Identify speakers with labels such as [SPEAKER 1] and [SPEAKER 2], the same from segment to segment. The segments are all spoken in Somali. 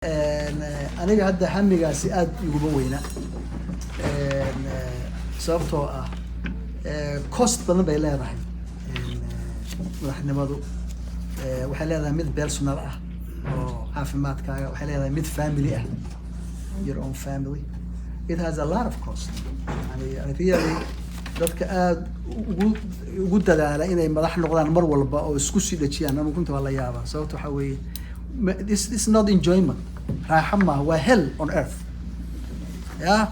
[SPEAKER 1] aniga hadda hamigaasi aad iguma weyna sababtoo ah cost badan bay leedahay madaxnimadu waxay leedahay mid personal ah oo caafimaadkaaga waxay leedahay mid family ah your own family it has a lot of cost yani really dadka aad ugu dadaala inay madax noqdaan mar walba oo isku sii dhajiyaan anigu runtii waa la yaabaa sababtoo waxa weeye this is not enjoyment raaxa maaha waa hell on earth yeah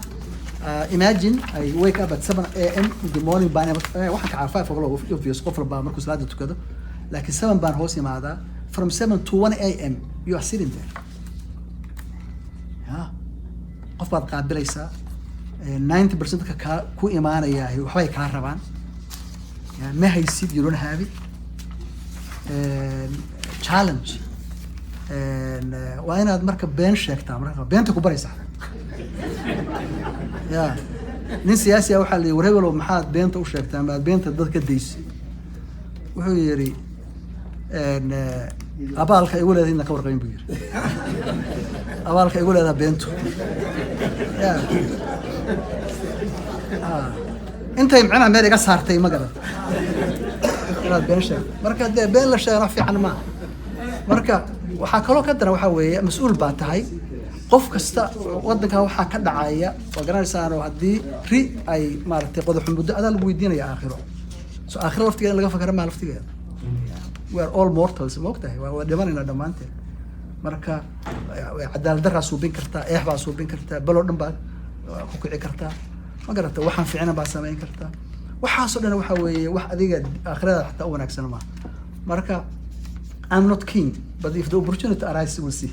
[SPEAKER 1] imagine I wake up at 7 a.m. in the morning baan waxaan ka caafaa foglo obvious qof walba markuu salaada tukado laakiin 7 baan hoos imaadaa from 7 to 1 a.m. you are sitting there yeah qof baad qaabilaysaa 90% ka ku imaanaya waxbay kaa rabaan yeah ma haysid you don't have it challenge waa inaad marka been sheegtaa marka beenta ku baraysaa ya nin siyaasi ah waxaa la yidhi war hebelow maxaad beenta u sheegtaa maad beenta dad ka daysay wuxuu yidhi abaalka igu leedahay inaan ka warqabin buu yidhi abaalka igu leedaha beentu ya intay macnaha meel iga saartay ma garan inaad been sheegto marka dee been la sheegana fiican maaha marka waxaa kaloo ka daran waxaa weeye mas-uul baa tahay qof kasta waddanka waxaa ka dhacaya waa garanaysaano haddii ri ay maaragtay qodaxu muddo adaa lagu weydiinaya aakhiro so aakhiro laftigeeda in laga fakara maa laftigeeda we are all mortals ma ogtahay waa dhimanayna dhammaanteen marka cadaalad daraa suubin kartaa eex baa suubin kartaa baloo dhan baa ku kici kartaa ma garata waxaan fiicna baa samayn kartaa waxaasoo dhan waxaa weeye wax adiga aakhirada xataa u wanaagsan maaha marka I'm not king, but if the opportunity arises, we'll see.